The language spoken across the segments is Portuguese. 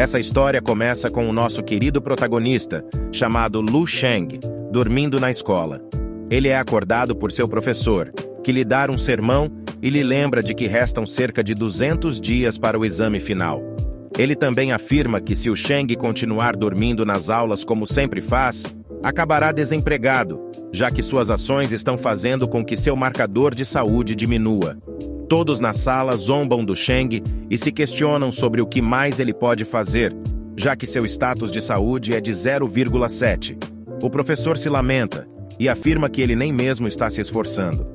Essa história começa com o nosso querido protagonista, chamado Lu Sheng, dormindo na escola. Ele é acordado por seu professor, que lhe dá um sermão e lhe lembra de que restam cerca de 200 dias para o exame final. Ele também afirma que se o Sheng continuar dormindo nas aulas como sempre faz, acabará desempregado, já que suas ações estão fazendo com que seu marcador de saúde diminua. Todos na sala zombam do Sheng e se questionam sobre o que mais ele pode fazer, já que seu status de saúde é de 0,7. O professor se lamenta e afirma que ele nem mesmo está se esforçando.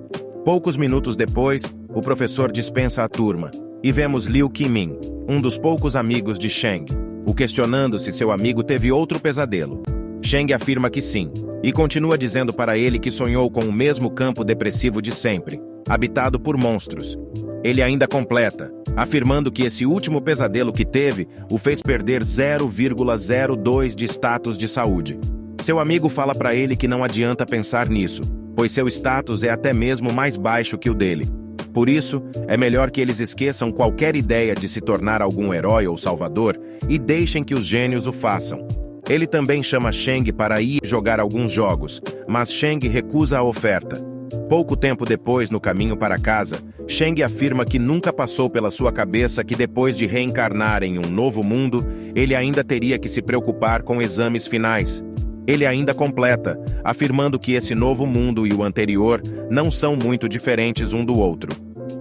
Poucos minutos depois, o professor dispensa a turma e vemos Liu Qimin, um dos poucos amigos de Sheng, o questionando se seu amigo teve outro pesadelo. Sheng afirma que sim, e continua dizendo para ele que sonhou com o mesmo campo depressivo de sempre, habitado por monstros. Ele ainda completa, afirmando que esse último pesadelo que teve o fez perder 0,02 de status de saúde. Seu amigo fala para ele que não adianta pensar nisso, pois seu status é até mesmo mais baixo que o dele. Por isso, é melhor que eles esqueçam qualquer ideia de se tornar algum herói ou salvador e deixem que os gênios o façam. Ele também chama Sheng para ir jogar alguns jogos, mas Sheng recusa a oferta. Pouco tempo depois, no caminho para casa, Sheng afirma que nunca passou pela sua cabeça que depois de reencarnar em um novo mundo, ele ainda teria que se preocupar com exames finais. Ele ainda completa, afirmando que esse novo mundo e o anterior não são muito diferentes um do outro.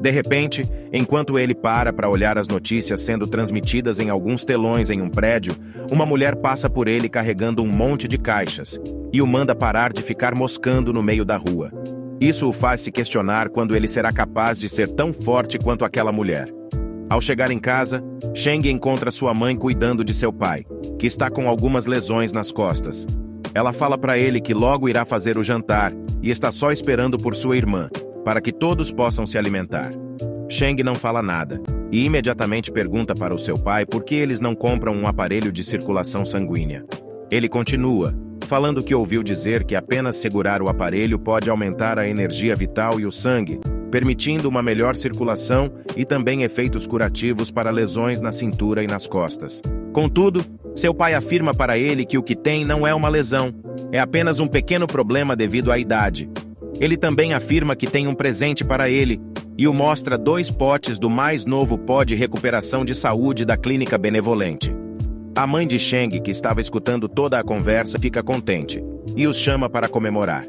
De repente, enquanto ele para olhar as notícias sendo transmitidas em alguns telões em um prédio, uma mulher passa por ele carregando um monte de caixas e o manda parar de ficar moscando no meio da rua. Isso o faz se questionar quando ele será capaz de ser tão forte quanto aquela mulher. Ao chegar em casa, Sheng encontra sua mãe cuidando de seu pai, que está com algumas lesões nas costas. Ela fala para ele que logo irá fazer o jantar e está só esperando por sua irmã, para que todos possam se alimentar. Sheng não fala nada e imediatamente pergunta para o seu pai por que eles não compram um aparelho de circulação sanguínea. Ele continua, falando que ouviu dizer que apenas segurar o aparelho pode aumentar a energia vital e o sangue, permitindo uma melhor circulação e também efeitos curativos para lesões na cintura e nas costas. Contudo, seu pai afirma para ele que o que tem não é uma lesão, é apenas um pequeno problema devido à idade. Ele também afirma que tem um presente para ele e o mostra 2 potes do mais novo pó de recuperação de saúde da Clínica Benevolente. A mãe de Sheng, que estava escutando toda a conversa, fica contente e os chama para comemorar.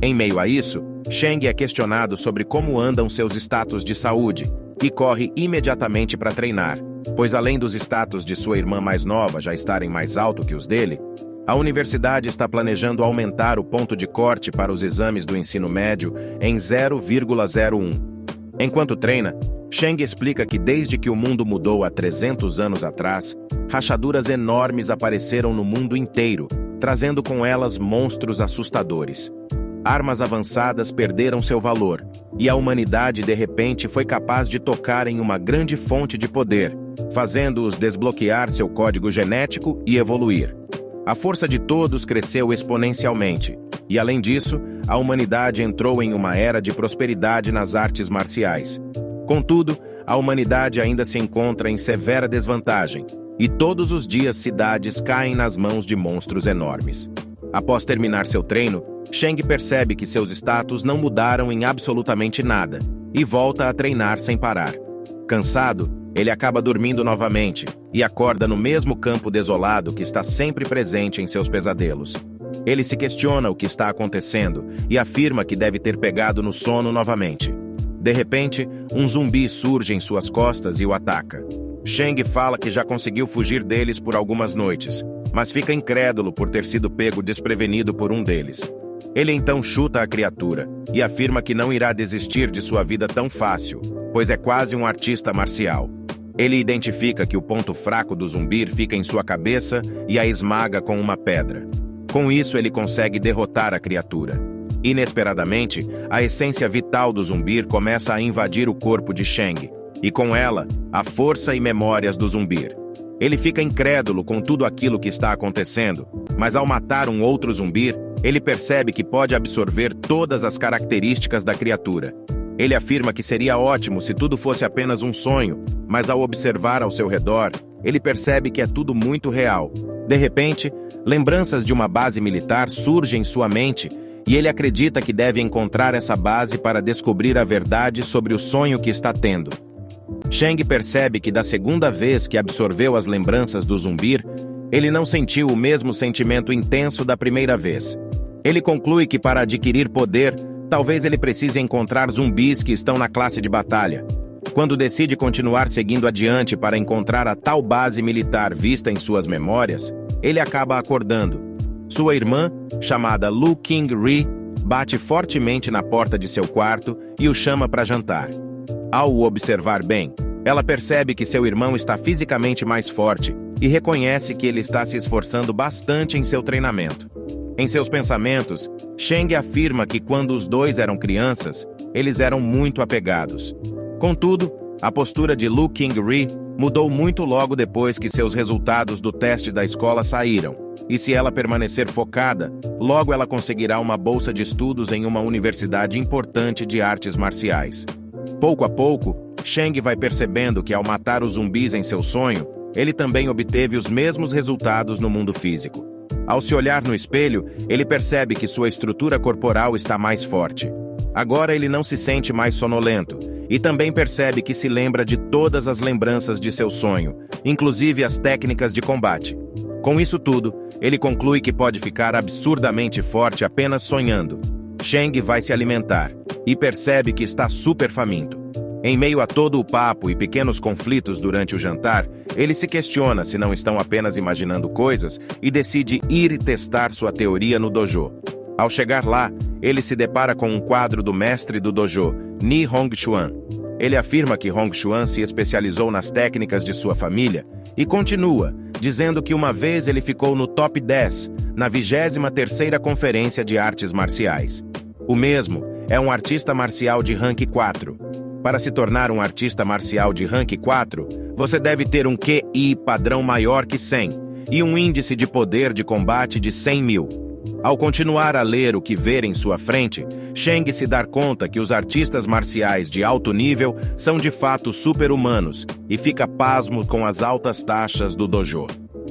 Em meio a isso, Sheng é questionado sobre como andam seus status de saúde e corre imediatamente para treinar, pois além dos status de sua irmã mais nova já estarem mais alto que os dele, a universidade está planejando aumentar o ponto de corte para os exames do ensino médio em 0,01. Enquanto treina, Sheng explica que desde que o mundo mudou há 300 anos atrás, rachaduras enormes apareceram no mundo inteiro, trazendo com elas monstros assustadores. Armas avançadas perderam seu valor, e a humanidade de repente foi capaz de tocar em uma grande fonte de poder, fazendo-os desbloquear seu código genético e evoluir. A força de todos cresceu exponencialmente, e além disso, a humanidade entrou em uma era de prosperidade nas artes marciais. Contudo, a humanidade ainda se encontra em severa desvantagem, e todos os dias cidades caem nas mãos de monstros enormes. Após terminar seu treino, Sheng percebe que seus status não mudaram em absolutamente nada, e volta a treinar sem parar. Cansado, ele acaba dormindo novamente e acorda no mesmo campo desolado que está sempre presente em seus pesadelos. Ele se questiona o que está acontecendo e afirma que deve ter pegado no sono novamente. De repente, um zumbi surge em suas costas e o ataca. Sheng fala que já conseguiu fugir deles por algumas noites, mas fica incrédulo por ter sido pego desprevenido por um deles. Ele então chuta a criatura e afirma que não irá desistir de sua vida tão fácil, pois é quase um artista marcial. Ele identifica que o ponto fraco do zumbi fica em sua cabeça e a esmaga com uma pedra. Com isso, ele consegue derrotar a criatura. Inesperadamente, a essência vital do zumbi começa a invadir o corpo de Sheng, e com ela, a força e memórias do zumbi. Ele fica incrédulo com tudo aquilo que está acontecendo, mas ao matar um outro zumbi, ele percebe que pode absorver todas as características da criatura. Ele afirma que seria ótimo se tudo fosse apenas um sonho, mas ao observar ao seu redor, ele percebe que é tudo muito real. De repente, lembranças de uma base militar surgem em sua mente e ele acredita que deve encontrar essa base para descobrir a verdade sobre o sonho que está tendo. Shang percebe que da segunda vez que absorveu as lembranças do Zumbir, ele não sentiu o mesmo sentimento intenso da primeira vez. Ele conclui que para adquirir poder, talvez ele precise encontrar zumbis que estão na classe de batalha. Quando decide continuar seguindo adiante para encontrar a tal base militar vista em suas memórias, ele acaba acordando. Sua irmã, chamada Lu Qingri, bate fortemente na porta de seu quarto e o chama para jantar. Ao o observar bem, ela percebe que seu irmão está fisicamente mais forte e reconhece que ele está se esforçando bastante em seu treinamento. Em seus pensamentos, Shang afirma que quando os dois eram crianças, eles eram muito apegados. Contudo, a postura de Lu Qingri mudou muito logo depois que seus resultados do teste da escola saíram, e se ela permanecer focada, logo ela conseguirá uma bolsa de estudos em uma universidade importante de artes marciais. Pouco a pouco, Shang vai percebendo que ao matar os zumbis em seu sonho, ele também obteve os mesmos resultados no mundo físico. Ao se olhar no espelho, ele percebe que sua estrutura corporal está mais forte. Agora ele não se sente mais sonolento, e também percebe que se lembra de todas as lembranças de seu sonho, inclusive as técnicas de combate. Com isso tudo, ele conclui que pode ficar absurdamente forte apenas sonhando. Shang vai se alimentar, e percebe que está super faminto. Em meio a todo o papo e pequenos conflitos durante o jantar, ele se questiona se não estão apenas imaginando coisas e decide ir e testar sua teoria no dojo. Ao chegar lá, ele se depara com um quadro do mestre do dojo, Ni Hongxuan. Ele afirma que Hongxuan se especializou nas técnicas de sua família e continua, dizendo que uma vez ele ficou no top 10 na 23ª Conferência de Artes Marciais. O mesmo é um artista marcial de rank 4. Para se tornar um artista marcial de rank 4, você deve ter um QI padrão maior que 100 e um índice de poder de combate de 100.000. Ao continuar a ler o que ver em sua frente, Shang se dá conta que os artistas marciais de alto nível são de fato super-humanos e fica pasmo com as altas taxas do dojo.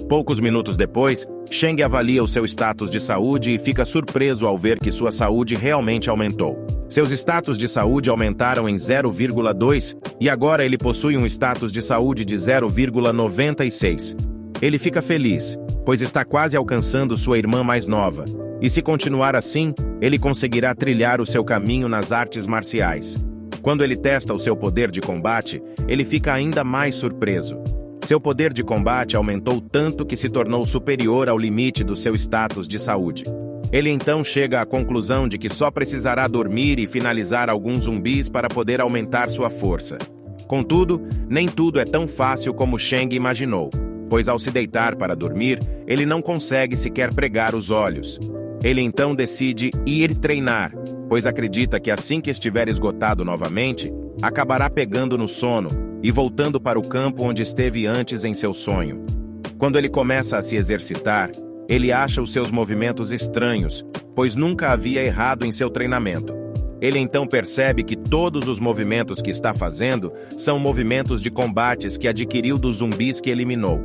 Poucos minutos depois, Shang avalia o seu status de saúde e fica surpreso ao ver que sua saúde realmente aumentou. Seus status de saúde aumentaram em 0,2 e agora ele possui um status de saúde de 0,96. Ele fica feliz, pois está quase alcançando sua irmã mais nova. E se continuar assim, ele conseguirá trilhar o seu caminho nas artes marciais. Quando ele testa o seu poder de combate, ele fica ainda mais surpreso. Seu poder de combate aumentou tanto que se tornou superior ao limite do seu status de saúde. Ele então chega à conclusão de que só precisará dormir e finalizar alguns zumbis para poder aumentar sua força. Contudo, nem tudo é tão fácil como Shang imaginou, pois ao se deitar para dormir, ele não consegue sequer pregar os olhos. Ele então decide ir treinar, pois acredita que assim que estiver esgotado novamente, acabará pegando no sono e voltando para o campo onde esteve antes em seu sonho. Quando ele começa a se exercitar, ele acha os seus movimentos estranhos, pois nunca havia errado em seu treinamento. Ele então percebe que todos os movimentos que está fazendo são movimentos de combates que adquiriu dos zumbis que eliminou.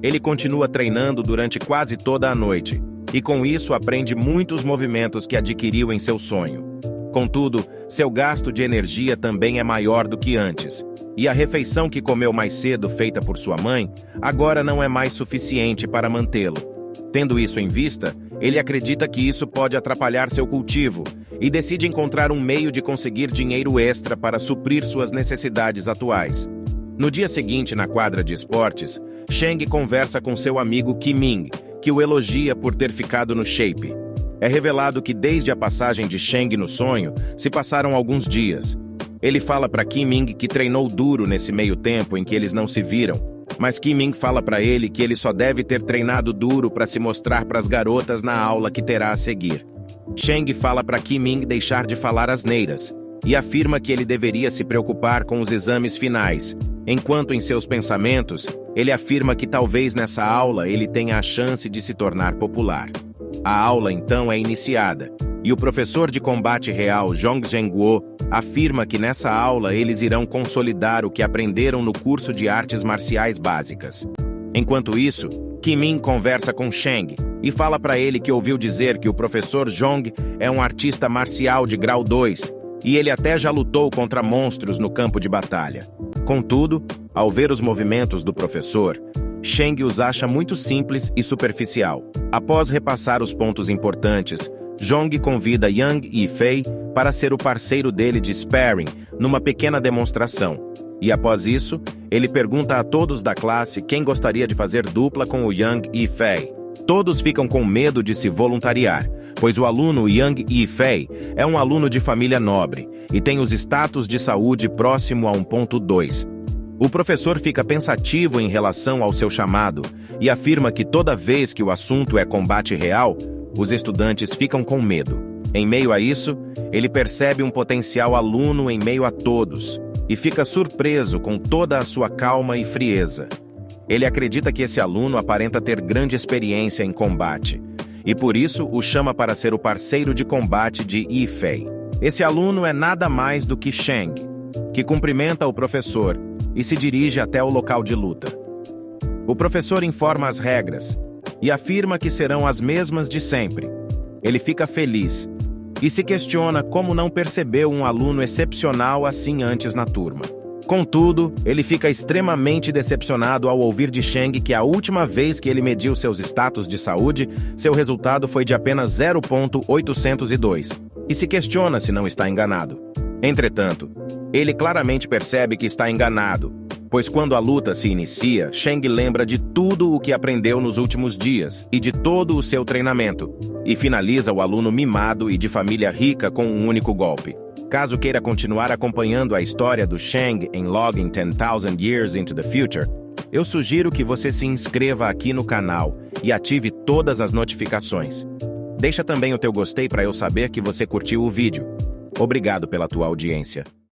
Ele continua treinando durante quase toda a noite, e com isso aprende muitos movimentos que adquiriu em seu sonho. Contudo, seu gasto de energia também é maior do que antes, e a refeição que comeu mais cedo feita por sua mãe, agora não é mais suficiente para mantê-lo. Tendo isso em vista, ele acredita que isso pode atrapalhar seu cultivo e decide encontrar um meio de conseguir dinheiro extra para suprir suas necessidades atuais. No dia seguinte, na quadra de esportes, Shang conversa com seu amigo Qiming, que o elogia por ter ficado no shape. É revelado que desde a passagem de Shang no sonho, se passaram alguns dias. Ele fala para Qiming que treinou duro nesse meio tempo em que eles não se viram, mas Qiming fala para ele que ele só deve ter treinado duro para se mostrar para as garotas na aula que terá a seguir. Shang fala para Qiming deixar de falar asneiras e afirma que ele deveria se preocupar com os exames finais, enquanto em seus pensamentos, ele afirma que talvez nessa aula ele tenha a chance de se tornar popular. A aula então é iniciada, e o professor de combate real Zhong Zhengguo afirma que nessa aula eles irão consolidar o que aprenderam no curso de artes marciais básicas. Enquanto isso, Kimin conversa com Sheng e fala para ele que ouviu dizer que o professor Zhong é um artista marcial de grau 2 e ele até já lutou contra monstros no campo de batalha. Contudo, ao ver os movimentos do professor, Sheng os acha muito simples e superficial. Após repassar os pontos importantes, Zhong convida Yang e Fei para ser o parceiro dele de sparring numa pequena demonstração. E após isso, ele pergunta a todos da classe quem gostaria de fazer dupla com o Yang e Fei. Todos ficam com medo de se voluntariar, pois o aluno Yang e Fei é um aluno de família nobre e tem os status de saúde próximo a 1.2. O professor fica pensativo em relação ao seu chamado e afirma que toda vez que o assunto é combate real, os estudantes ficam com medo. Em meio a isso, ele percebe um potencial aluno em meio a todos e fica surpreso com toda a sua calma e frieza. Ele acredita que esse aluno aparenta ter grande experiência em combate e por isso o chama para ser o parceiro de combate de Yifei. Esse aluno é nada mais do que Sheng, que cumprimenta o professor e se dirige até o local de luta. O professor informa as regras e afirma que serão as mesmas de sempre. Ele fica feliz e se questiona como não percebeu um aluno excepcional assim antes na turma. Contudo, ele fica extremamente decepcionado ao ouvir de Sheng que a última vez que ele mediu seus status de saúde, seu resultado foi de apenas 0.802, e se questiona se não está enganado. Entretanto, ele claramente percebe que está enganado, pois quando a luta se inicia, Sheng lembra de tudo o que aprendeu nos últimos dias e de todo o seu treinamento, e finaliza o aluno mimado e de família rica com um único golpe. Caso queira continuar acompanhando a história do Sheng em Logging 10,000 Years into the Future, eu sugiro que você se inscreva aqui no canal e ative todas as notificações. Deixa também o teu gostei para eu saber que você curtiu o vídeo. Obrigado pela tua audiência.